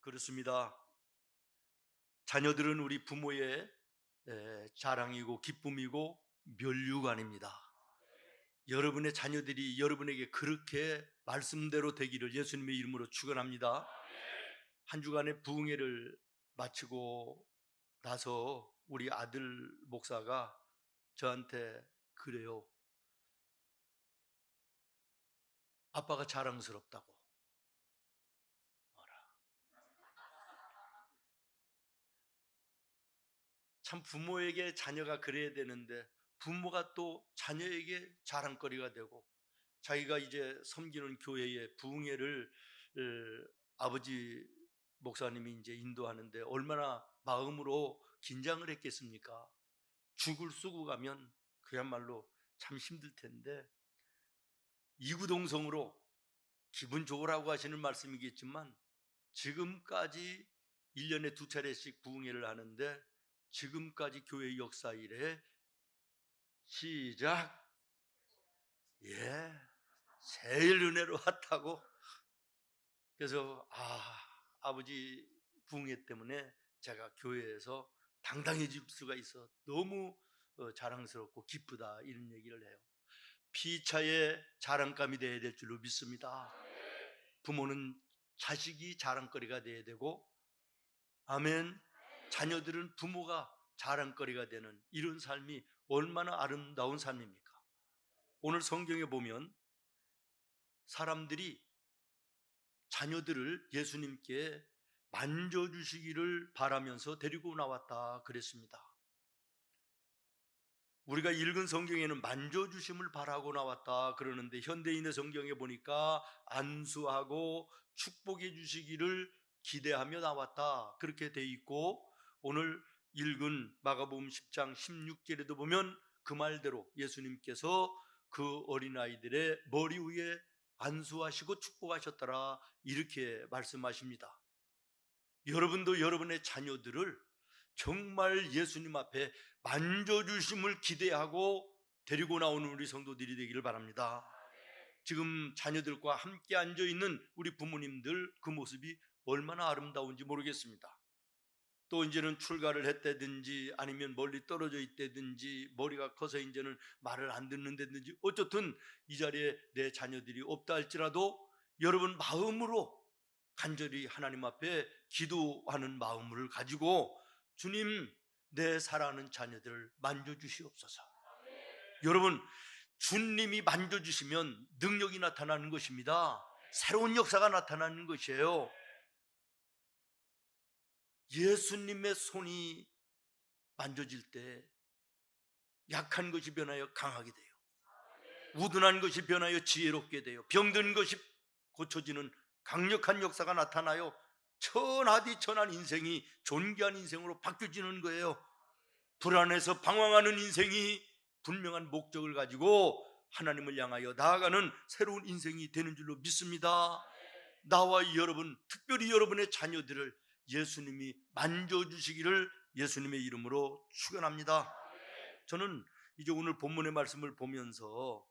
그렇습니다. 자녀들은 우리 부모의 자랑이고 기쁨이고 면류관입니다. 여러분의 자녀들이 여러분에게 그렇게 말씀대로 되기를 예수님의 이름으로 축원합니다. 한 주간의 부흥회를 마치고 나서 우리 아들 목사가 저한테 그래요. 아빠가 자랑스럽다고. 참 부모에게 자녀가 그래야 되는데 부모가 또 자녀에게 자랑거리가 되고 자기가 이제 섬기는 교회의 부흥회를 아버지 목사님이 이제 인도하는데 얼마나 마음으로 긴장을 했겠습니까? 죽을 쓰고 가면 그야말로 참 힘들 텐데 이구동성으로 기분 좋으라고 하시는 말씀이겠지만 지금까지 1년에 2차례씩 부흥회를 하는데 지금까지 교회 역사 이래 시작 제일 은혜로 핫하고 그래서 아버지 부흥회 때문에 제가 교회에서 당당해질 수가 있어 너무 자랑스럽고 기쁘다 이런 얘기를 해요. 피차의 자랑감이 되어야 될 줄로 믿습니다. 부모는 자식이 자랑거리가 되어야 되고 아멘. 자녀들은 부모가 자랑거리가 되는 이런 삶이 얼마나 아름다운 삶입니까? 오늘 성경에 보면 사람들이 자녀들을 예수님께 만져주시기를 바라면서 데리고 나왔다 그랬습니다. 우리가 읽은 성경에는 만져주심을 바라고 나왔다 그러는데 현대인의 성경에 보니까 안수하고 축복해 주시기를 기대하며 나왔다 그렇게 돼 있고 오늘 읽은 마가복음 10장 16절에도 보면 그 말대로 예수님께서 그 어린아이들의 머리 위에 안수하시고 축복하셨더라 이렇게 말씀하십니다. 여러분도 여러분의 자녀들을 정말 예수님 앞에 만져주심을 기대하고 데리고 나오는 우리 성도들이 되기를 바랍니다. 지금 자녀들과 함께 앉아있는 우리 부모님들 그 모습이 얼마나 아름다운지 모르겠습니다. 또 이제는 출가를 했다든지 아니면 멀리 떨어져 있다든지 머리가 커서 이제는 말을 안 듣는다든지 어쨌든 이 자리에 내 자녀들이 없다 할지라도 여러분 마음으로 간절히 하나님 앞에 기도하는 마음을 가지고 주님 내 사랑하는 자녀들을 만져주시옵소서. 여러분 주님이 만져주시면 능력이 나타나는 것입니다. 새로운 역사가 나타나는 것이에요. 예수님의 손이 만져질 때 약한 것이 변하여 강하게 돼요. 우둔한 것이 변하여 지혜롭게 돼요. 병든 것이 고쳐지는 강력한 역사가 나타나요. 천하디천한 인생이 존귀한 인생으로 바뀌어지는 거예요. 불안해서 방황하는 인생이 분명한 목적을 가지고 하나님을 향하여 나아가는 새로운 인생이 되는 줄로 믿습니다. 나와 여러분, 특별히 여러분의 자녀들을 예수님이 만져주시기를 예수님의 이름으로 축원합니다. 저는 이제 오늘 본문의 말씀을 보면서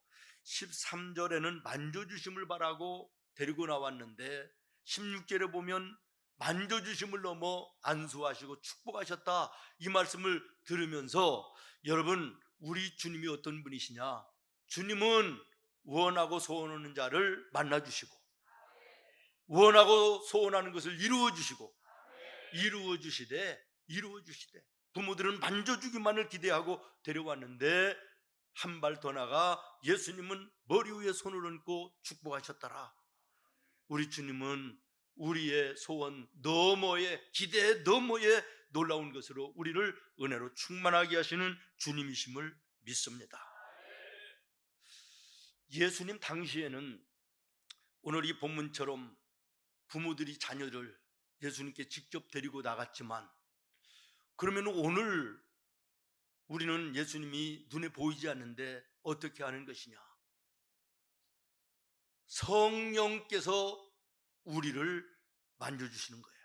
13절에는 만져주심을 바라고 데리고 나왔는데 16절에 보면 만져주심을 넘어 안수하시고 축복하셨다 이 말씀을 들으면서 여러분 우리 주님이 어떤 분이시냐? 주님은 원하고 소원하는 자를 만나주시고 원하고 소원하는 것을 이루어주시되 부모들은 만져주기만을 기대하고 데려왔는데 한 발 더 나가 예수님은 머리 위에 손을 얹고 축복하셨더라. 우리 주님은 우리의 소원 너머에 기대 너머에 놀라운 것으로 우리를 은혜로 충만하게 하시는 주님이심을 믿습니다. 예수님 당시에는 오늘 이 본문처럼 부모들이 자녀를 예수님께 직접 데리고 나갔지만 그러면 오늘 우리는 예수님이 눈에 보이지 않는데 어떻게 하는 것이냐? 성령께서 우리를 만져주시는 거예요.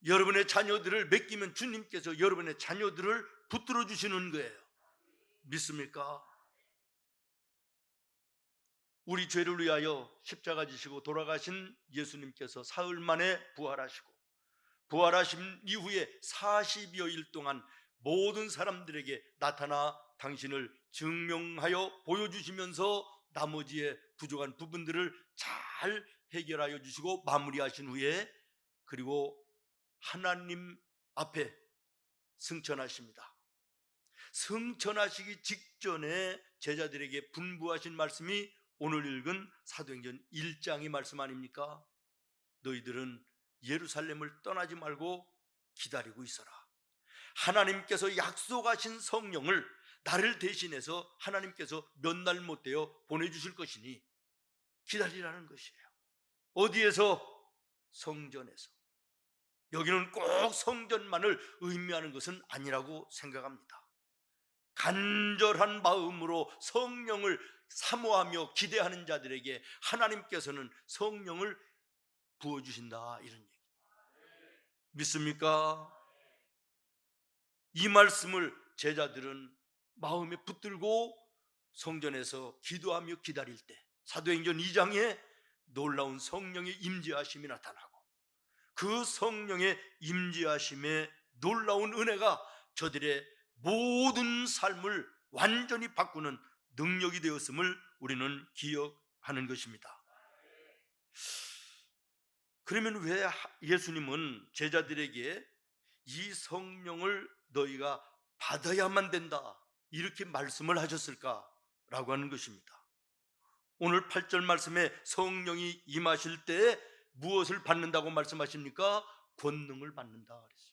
여러분의 자녀들을 맡기면 주님께서 여러분의 자녀들을 붙들어 주시는 거예요. 믿습니까? 우리 죄를 위하여 십자가 지시고 돌아가신 예수님께서 사흘 만에 부활하시고 부활하신 이후에 40여일 동안 모든 사람들에게 나타나 당신을 증명하여 보여주시면서 나머지의 부족한 부분들을 잘 해결하여 주시고 마무리하신 후에 그리고 하나님 앞에 승천하십니다. 승천하시기 직전에 제자들에게 분부하신 말씀이 오늘 읽은 사도행전 1장의 말씀 아닙니까? 너희들은 예루살렘을 떠나지 말고 기다리고 있어라. 하나님께서 약속하신 성령을 나를 대신해서 하나님께서 몇 날 못 되어 보내주실 것이니 기다리라는 것이에요. 어디에서? 성전에서. 여기는 꼭 성전만을 의미하는 것은 아니라고 생각합니다. 간절한 마음으로 성령을 사모하며 기대하는 자들에게 하나님께서는 성령을 부어주신다, 이런 얘기 믿습니까? 이 말씀을 제자들은 마음에 붙들고 성전에서 기도하며 기다릴 때 사도행전 2장에 놀라운 성령의 임재하심이 나타나고 그 성령의 임재하심의 놀라운 은혜가 저들의 모든 삶을 완전히 바꾸는 능력이 되었음을 우리는 기억하는 것입니다. 그러면 왜 예수님은 제자들에게 이 성령을 너희가 받아야만 된다 이렇게 말씀을 하셨을까라고 하는 것입니다. 오늘 8절 말씀에 성령이 임하실 때 무엇을 받는다고 말씀하십니까? 권능을 받는다 그랬어요.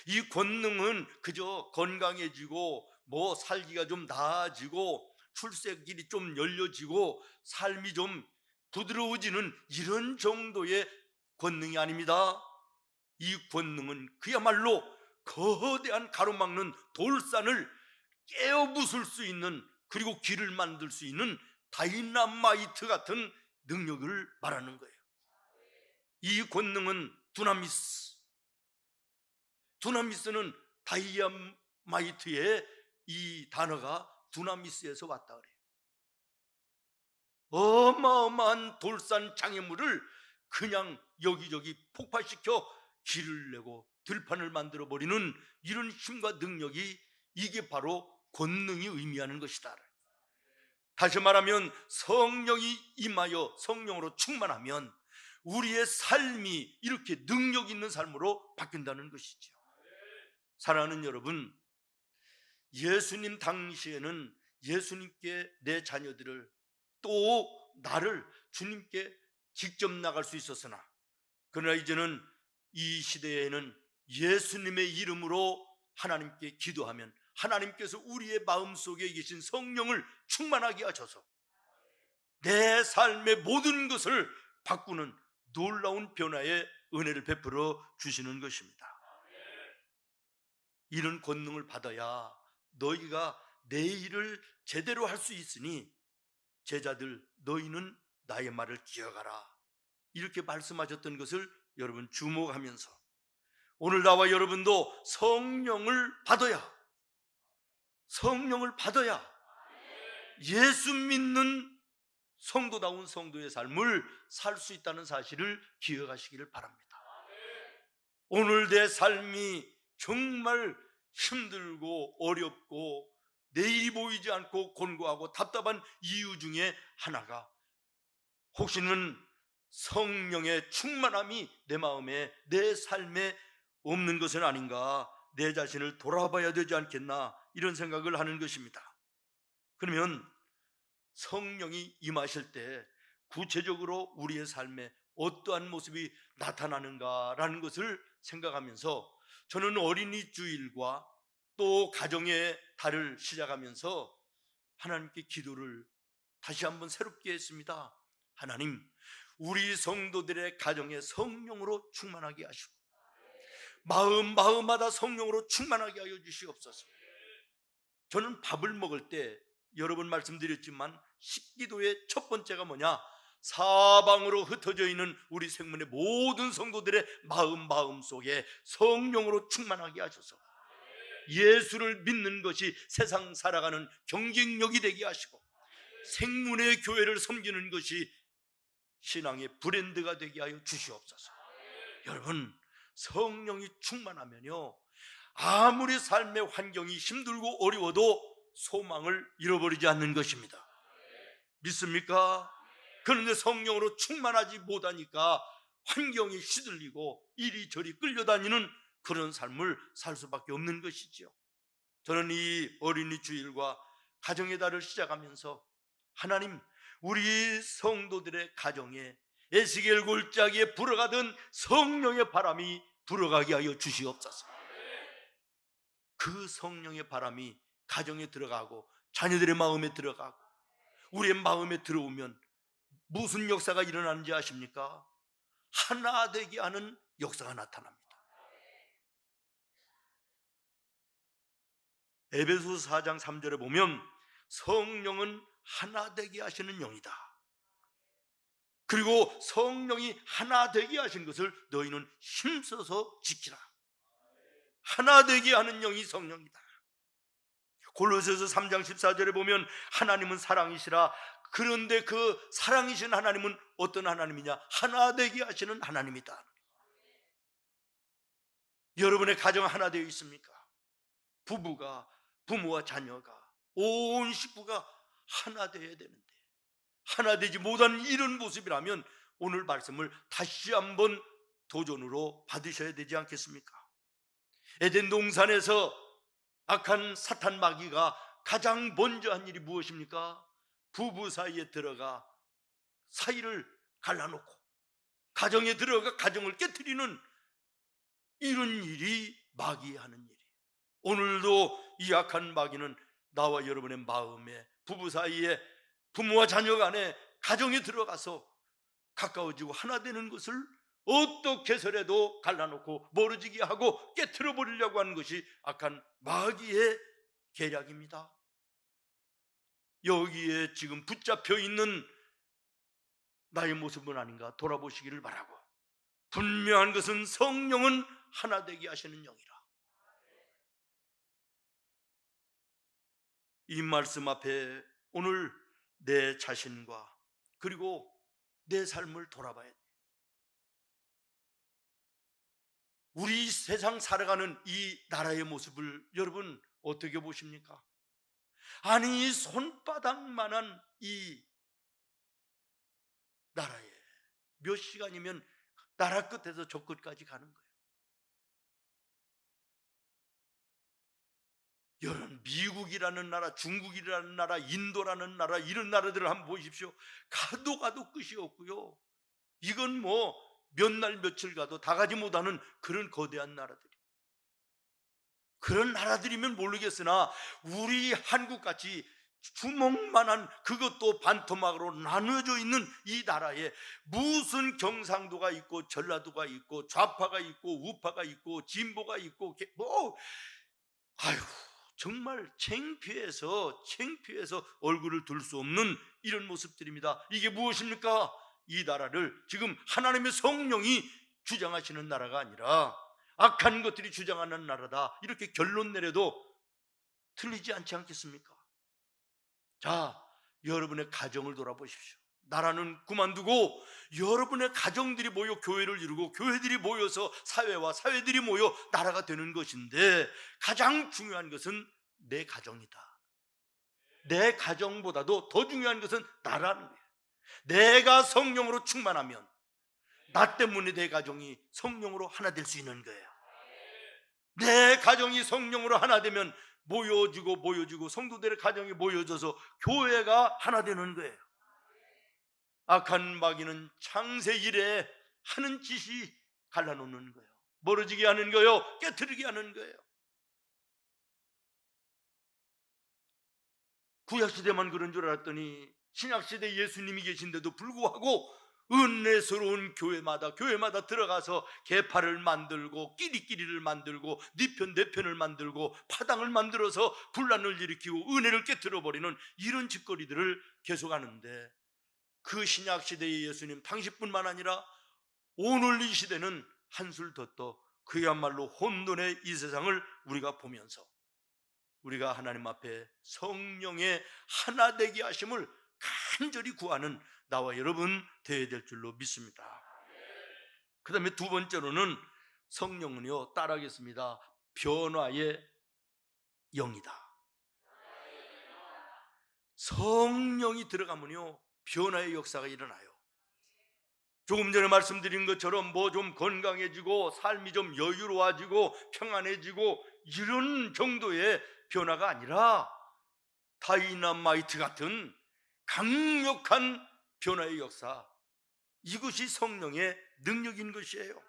이 권능은 그저 건강해지고 뭐 살기가 좀 나아지고 출세길이 좀 열려지고 삶이 좀 부드러워지는 이런 정도의 권능이 아닙니다. 이 권능은 그야말로 거대한 가로막는 돌산을 깨어 부술 수 있는, 그리고 길을 만들 수 있는 다이나마이트 같은 능력을 말하는 거예요. 이 권능은 두나미스는 다이아마이트의 이 단어가 두나미스에서 왔다 그래요. 어마어마한 돌산 장애물을 그냥 여기저기 폭발시켜 길을 내고 들판을 만들어 버리는 이런 힘과 능력이, 이게 바로 권능이 의미하는 것이다. 다시 말하면 성령이 임하여 성령으로 충만하면 우리의 삶이 이렇게 능력 있는 삶으로 바뀐다는 것이죠. 사랑하는 여러분, 예수님 당시에는 예수님께 내 자녀들을 또 나를 주님께 직접 나갈 수 있었으나, 그러나 이제는 이 시대에는 예수님의 이름으로 하나님께 기도하면 하나님께서 우리의 마음속에 계신 성령을 충만하게 하셔서 내 삶의 모든 것을 바꾸는 놀라운 변화의 은혜를 베풀어 주시는 것입니다. 이런 권능을 받아야 너희가 내 일을 제대로 할 수 있으니 제자들 너희는 나의 말을 기억하라 이렇게 말씀하셨던 것을 여러분 주목하면서 오늘 나와 여러분도 성령을 받아야 예수 믿는 성도다운 성도의 삶을 살 수 있다는 사실을 기억하시기를 바랍니다. 오늘 내 삶이 정말 힘들고 어렵고 내일이 보이지 않고 곤고하고 답답한 이유 중에 하나가 혹시는 성령의 충만함이 내 마음에 내 삶에 없는 것은 아닌가, 내 자신을 돌아봐야 되지 않겠나 이런 생각을 하는 것입니다. 그러면 성령이 임하실 때 구체적으로 우리의 삶에 어떠한 모습이 나타나는가라는 것을 생각하면서 저는 어린이 주일과 또 가정의 달을 시작하면서 하나님께 기도를 다시 한번 새롭게 했습니다. 하나님, 우리 성도들의 가정에 성령으로 충만하게 하시고 마음마다 성령으로 충만하게 하여 주시옵소서. 저는 밥을 먹을 때 여러 번 말씀드렸지만 식기도의 첫 번째가 뭐냐? 사방으로 흩어져 있는 우리 생문의 모든 성도들의 마음 속에 성령으로 충만하게 하셔서 예수를 믿는 것이 세상 살아가는 경쟁력이 되게 하시고 생문의 교회를 섬기는 것이 신앙의 브랜드가 되게 하여 주시옵소서. 여러분, 성령이 충만하면요, 아무리 삶의 환경이 힘들고 어려워도 소망을 잃어버리지 않는 것입니다. 믿습니까? 그런데 성령으로 충만하지 못하니까 환경에 시들리고 이리저리 끌려다니는 그런 삶을 살 수밖에 없는 것이지요. 저는 이 어린이 주일과 가정의 달을 시작하면서 하나님, 우리 성도들의 가정에 에스겔 골짜기에 불어가던 성령의 바람이 불어가게 하여 주시옵소서. 그 성령의 바람이 가정에 들어가고 자녀들의 마음에 들어가고 우리의 마음에 들어오면 무슨 역사가 일어나는지 아십니까? 하나 되게 하는 역사가 나타납니다. 에베소서 4장 3절에 보면 성령은 하나 되게 하시는 영이다. 그리고 성령이 하나 되게 하신 것을 너희는 힘써서 지키라. 하나 되게 하는 영이 성령이다. 골로새서 3장 14절에 보면 하나님은 사랑이시라. 그런데 그 사랑이신 하나님은 어떤 하나님이냐? 하나 되게 하시는 하나님이다. 여러분의 가정 하나 되어 있습니까? 부모와 자녀가, 온 식구가 하나 되어야 되는데 하나 되지 못한 이런 모습이라면 오늘 말씀을 다시 한번 도전으로 받으셔야 되지 않겠습니까? 에덴 동산에서 악한 사탄 마귀가 가장 먼저 한 일이 무엇입니까? 부부 사이에 들어가 사이를 갈라놓고 가정에 들어가 가정을 깨트리는 이런 일이 마귀 하는 일이에요. 오늘도 이 악한 마귀는 나와 여러분의 마음에, 부부 사이에, 부모와 자녀 간에 가정에 들어가서 가까워지고 하나 되는 것을 어떻게 해서라도 갈라놓고 멀어지게 하고 깨트려 버리려고 하는 것이 악한 마귀의 계략입니다. 여기에 지금 붙잡혀 있는 나의 모습은 아닌가 돌아보시기를 바라고, 분명한 것은 성령은 하나 되게 하시는 영이라. 이 말씀 앞에 오늘 내 자신과 그리고 내 삶을 돌아봐야 돼. 우리 세상 살아가는 이 나라의 모습을 여러분 어떻게 보십니까? 아니, 손바닥만한 이 나라에 몇 시간이면 나라 끝에서 저 끝까지 가는 거예요. 여러분, 미국이라는 나라, 중국이라는 나라, 인도라는 나라, 이런 나라들을 한번 보십시오. 가도 끝이 없고요. 이건 뭐 몇 날 며칠 가도 다 가지 못하는 그런 거대한 나라들이. 그런 나라들이면 모르겠으나 우리 한국같이 주먹만한, 그것도 반토막으로 나누어져 있는 이 나라에 무슨 경상도가 있고 전라도가 있고 좌파가 있고 우파가 있고 진보가 있고 아유, 정말 창피해서 얼굴을 들 수 없는 이런 모습들입니다. 이게 무엇입니까? 이 나라를 지금 하나님의 성령이 주장하시는 나라가 아니라 악한 것들이 주장하는 나라다, 이렇게 결론 내려도 틀리지 않지 않겠습니까? 자, 여러분의 가정을 돌아보십시오. 나라는 그만두고 여러분의 가정들이 모여 교회를 이루고 교회들이 모여서 사회와 사회들이 모여 나라가 되는 것인데, 가장 중요한 것은 내 가정이다. 내 가정보다도 더 중요한 것은 나라는 거예요. 내가 성령으로 충만하면 나 때문에 내 가정이 성령으로 하나 될 수 있는 거예요. 내 가정이 성령으로 하나 되면 모여지고 성도들의 가정이 모여져서 교회가 하나 되는 거예요. 악한 마귀는 창세 이래 하는 짓이 갈라놓는 거예요. 멀어지게 하는 거예요. 깨트리게 하는 거예요. 구약시대만 그런 줄 알았더니 신약시대 예수님이 계신데도 불구하고 은혜스러운 교회마다 들어가서 계파를 만들고 끼리끼리를 만들고 네 편 내 편을 만들고 파당을 만들어서 분란을 일으키고 은혜를 깨트려버리는 이런 짓거리들을 계속하는데, 그 신약시대의 예수님 당시뿐만 아니라 오늘 이 시대는 한술 더 떠 그야말로 혼돈의 이 세상을 우리가 보면서 우리가 하나님 앞에 성령의 하나 되게 하심을 간절히 구하는 나와 여러분 되어야 될 줄로 믿습니다. 그 다음에 두 번째로는 성령은요, 따라하겠습니다. 변화의 영이다. 성령이 들어가면요, 변화의 역사가 일어나요. 조금 전에 말씀드린 것처럼 뭐 좀 건강해지고 삶이 좀 여유로워지고 평안해지고 이런 정도의 변화가 아니라 다이너마이트 같은 강력한 변화의 역사, 이것이 성령의 능력인 것이에요.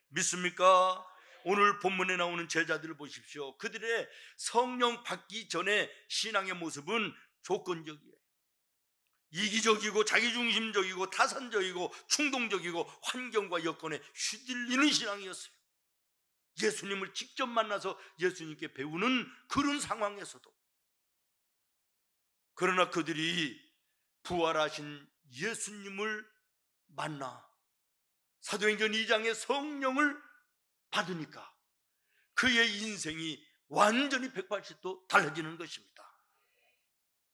믿습니까? 오늘 본문에 나오는 제자들을 보십시오. 그들의 성령 받기 전에 신앙의 모습은 조건적이에요. 이기적이고 자기중심적이고 타산적이고 충동적이고 환경과 여건에 휘둘리는 신앙이었어요. 예수님을 직접 만나서 예수님께 배우는 그런 상황에서도. 그러나 그들이 부활하신 예수님을 만나 사도행전 2장의 성령을 받으니까 그의 인생이 완전히 180도 달라지는 것입니다.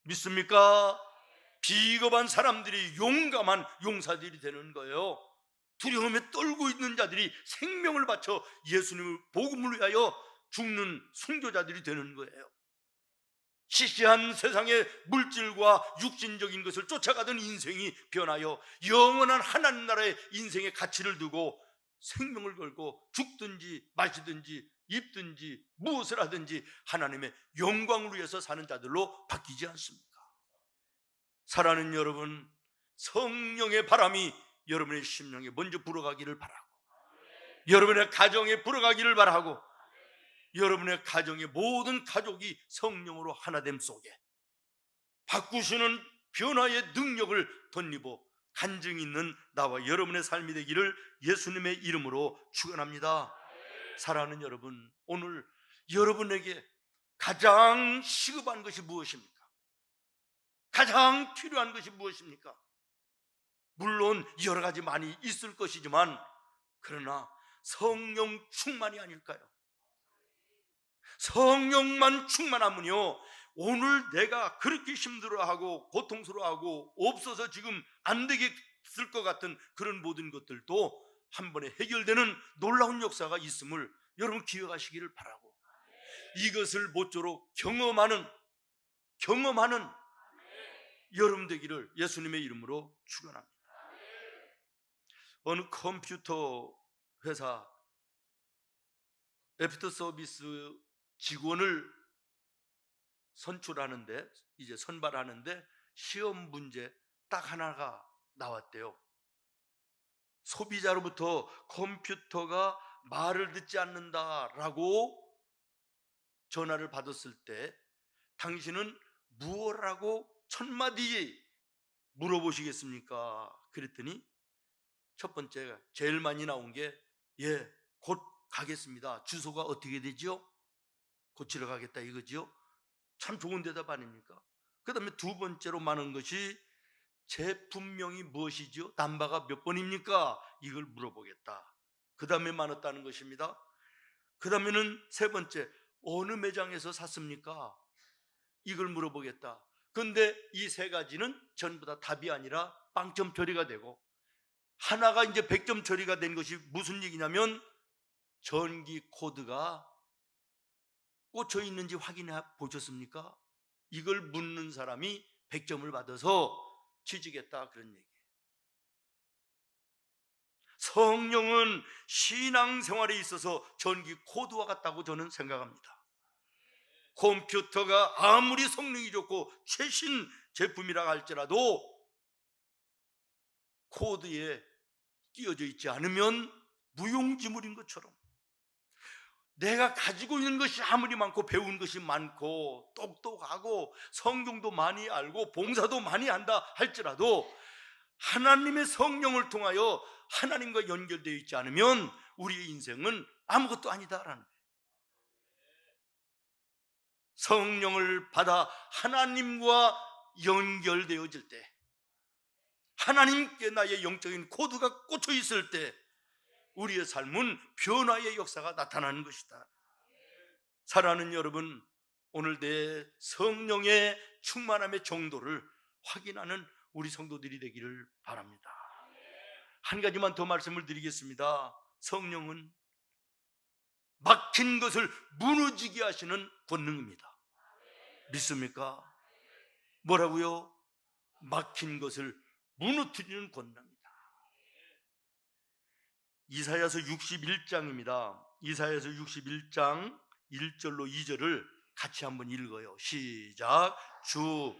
믿습니까? 비겁한 사람들이 용감한 용사들이 되는 거예요. 두려움에 떨고 있는 자들이 생명을 바쳐 예수님을 복음을 위하여 죽는 순교자들이 되는 거예요. 시시한 세상의 물질과 육신적인 것을 쫓아가던 인생이 변하여 영원한 하나님 나라의 인생의 가치를 두고 생명을 걸고 죽든지 마시든지 입든지 무엇을 하든지 하나님의 영광을 위해서 사는 자들로 바뀌지 않습니까? 사랑하는 여러분, 성령의 바람이 여러분의 심령에 먼저 불어가기를 바라고, 여러분의 가정에 불어가기를 바라고, 여러분의 가정의 모든 가족이 성령으로 하나됨 속에 바꾸시는 변화의 능력을 덧입어 간증 있는 나와 여러분의 삶이 되기를 예수님의 이름으로 축원합니다. 사랑하는 여러분, 오늘 여러분에게 가장 시급한 것이 무엇입니까? 가장 필요한 것이 무엇입니까? 물론 여러 가지 많이 있을 것이지만 그러나 성령 충만이 아닐까요? 성령만 충만하면요, 오늘 내가 그렇게 힘들어하고 고통스러워하고 없어서 지금 안 되겠을 것 같은 그런 모든 것들도 한 번에 해결되는 놀라운 역사가 있음을 여러분 기억하시기를 바라고, 이것을 모쪼록 경험하는 여러분 되기를 예수님의 이름으로 축원합니다. 어느 컴퓨터 회사 애프터 서비스 직원을 선출하는데, 이제 선발하는데 시험 문제 딱 하나가 나왔대요. 소비자로부터 컴퓨터가 말을 듣지 않는다라고 전화를 받았을 때 당신은 무엇라고 첫 마디 물어보시겠습니까? 그랬더니 첫 번째 제일 많이 나온 게 곧 가겠습니다. 주소가 어떻게 되죠? 고치러 가겠다 이거죠. 참 좋은 대답 아닙니까? 그 다음에 두 번째로 많은 것이 제품명이 무엇이죠? 남바가 몇 번입니까? 이걸 물어보겠다. 그 다음에 많았다는 것입니다. 그 다음에는 세 번째, 어느 매장에서 샀습니까? 이걸 물어보겠다. 그런데 이 세 가지는 전부 다 답이 아니라 빵점 처리가 되고, 하나가 이제 100점 처리가 된 것이 무슨 얘기냐면 전기 코드가 꽂혀 있는지 확인해 보셨습니까? 이걸 묻는 사람이 100점을 받아서 취직했다, 그런 얘기예요. 성령은 신앙생활에 있어서 전기 코드와 같다고 저는 생각합니다. 컴퓨터가 아무리 성능이 좋고 최신 제품이라 할지라도 코드에 끼워져 있지 않으면 무용지물인 것처럼, 내가 가지고 있는 것이 아무리 많고 배운 것이 많고 똑똑하고 성경도 많이 알고 봉사도 많이 한다 할지라도 하나님의 성령을 통하여 하나님과 연결되어 있지 않으면 우리의 인생은 아무것도 아니다라는 거예요. 성령을 받아 하나님과 연결되어질 때, 하나님께 나의 영적인 코드가 꽂혀 있을 때 우리의 삶은 변화의 역사가 나타나는 것이다. 사랑하는 여러분, 오늘 내 성령의 충만함의 정도를 확인하는 우리 성도들이 되기를 바랍니다. 한 가지만 더 말씀을 드리겠습니다. 성령은 막힌 것을 무너지게 하시는 권능입니다. 믿습니까? 뭐라고요? 막힌 것을 무너뜨리는 권능입니다. 이사야서 61장입니다. 이사야서 61장 1절로 2절을 같이 한번 읽어요. 시작. 주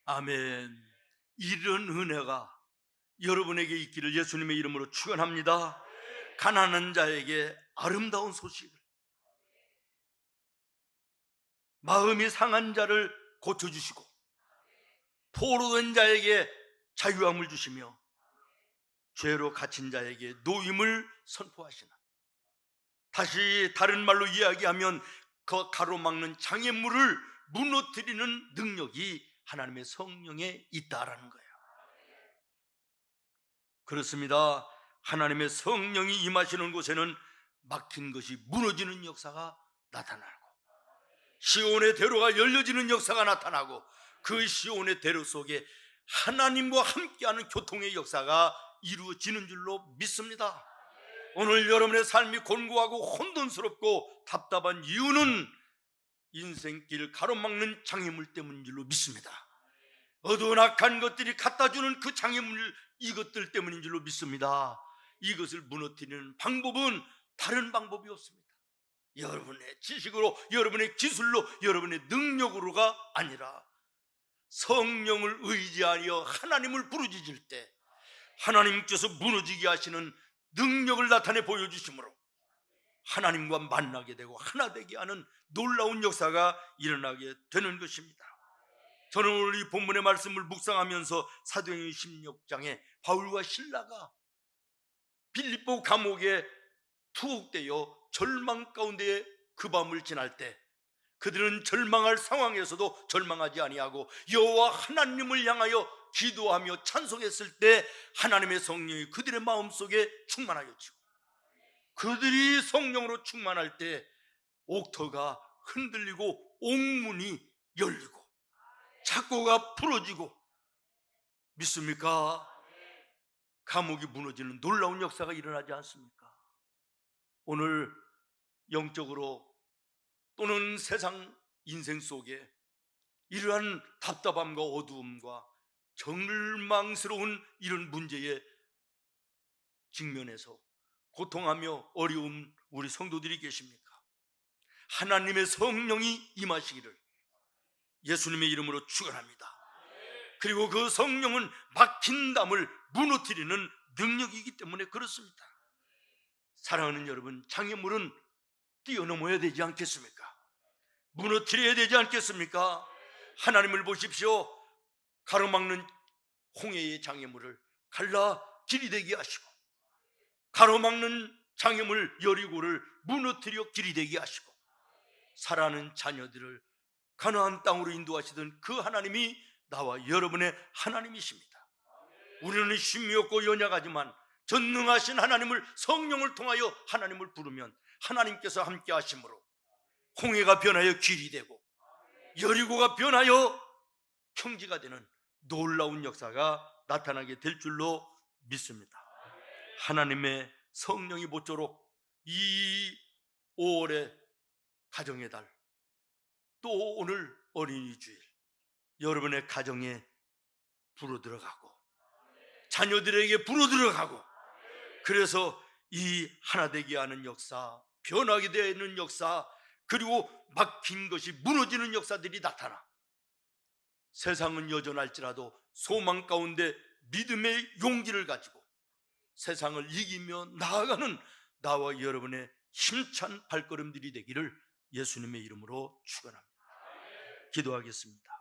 아멘. 이런 은혜가 여러분에게 있기를 예수님의 이름으로 축원합니다. 가난한 자에게 아름다운 소식을, 마음이 상한 자를 고쳐주시고 포로된 자에게 자유함을 주시며 죄로 갇힌 자에게 노임을 선포하시는, 다시 다른 말로 이야기하면 그 가로막는 장애물을 무너뜨리는 능력이 하나님의 성령에 있다라는 거예요. 그렇습니다. 하나님의 성령이 임하시는 곳에는 막힌 것이 무너지는 역사가 나타나고, 시온의 대로가 열려지는 역사가 나타나고, 그 시온의 대로 속에 하나님과 함께하는 교통의 역사가 이루어지는 줄로 믿습니다. 오늘 여러분의 삶이 곤고하고 혼돈스럽고 답답한 이유는 인생길 가로막는 장애물 때문인 줄로 믿습니다. 어두운 악한 것들이 갖다주는 그 장애물, 이것들 때문인 줄로 믿습니다. 이것을 무너뜨리는 방법은 다른 방법이 없습니다. 여러분의 지식으로, 여러분의 기술로, 여러분의 능력으로가 아니라 성령을 의지하여 하나님을 부르짖을 때 하나님께서 무너지게 하시는 능력을 나타내 보여주심으로 하나님과 만나게 되고 하나 되게 하는 놀라운 역사가 일어나게 되는 것입니다. 저는 오늘 이 본문의 말씀을 묵상하면서 사도행전 16장에 바울과 실라가 빌립보 감옥에 투옥되어 절망 가운데 그 밤을 지날 때 그들은 절망할 상황에서도 절망하지 아니하고 여호와 하나님을 향하여 기도하며 찬송했을 때 하나님의 성령이 그들의 마음속에 충만하였지요. 그들이 성령으로 충만할 때 옥터가 흔들리고 옥문이 열리고 창고가 풀어지고, 믿습니까? 감옥이 무너지는 놀라운 역사가 일어나지 않습니까? 오늘 영적으로 또는 세상 인생 속에 이러한 답답함과 어두움과 절망스러운 이런 문제에 직면해서 고통하며 어려운 우리 성도들이 계십니까? 하나님의 성령이 임하시기를 예수님의 이름으로 축원합니다. 그리고 그 성령은 막힌 담을 무너뜨리는 능력이기 때문에 그렇습니다. 사랑하는 여러분, 장애물은 뛰어넘어야 되지 않겠습니까? 무너뜨려야 되지 않겠습니까? 하나님을 보십시오. 가로막는 홍해의 장애물을 갈라 길이 되게 하시고, 가로막는 장애물 여리고를 무너뜨려 길이 되게 하시고, 살아가는 자녀들을 가나안 땅으로 인도하시던 그 하나님이 나와 여러분의 하나님이십니다. 우리는 힘이 없고 연약하지만 전능하신 하나님을, 성령을 통하여 하나님을 부르면 하나님께서 함께 하심으로 홍해가 변하여 길이 되고 여리고가 변하여 평지가 되는 놀라운 역사가 나타나게 될 줄로 믿습니다. 하나님의 성령이 모쪼록 이 5월의 가정의 달, 또 오늘 어린이 주일, 여러분의 가정에 불어 들어가고 자녀들에게 불어 들어가고, 그래서 이 하나 되게 하는 역사, 변하게 되는 역사, 그리고 막힌 것이 무너지는 역사들이 나타나 세상은 여전할지라도 소망 가운데 믿음의 용기를 가지고 세상을 이기며 나아가는 나와 여러분의 힘찬 발걸음들이 되기를 예수님의 이름으로 축원합니다. 기도하겠습니다.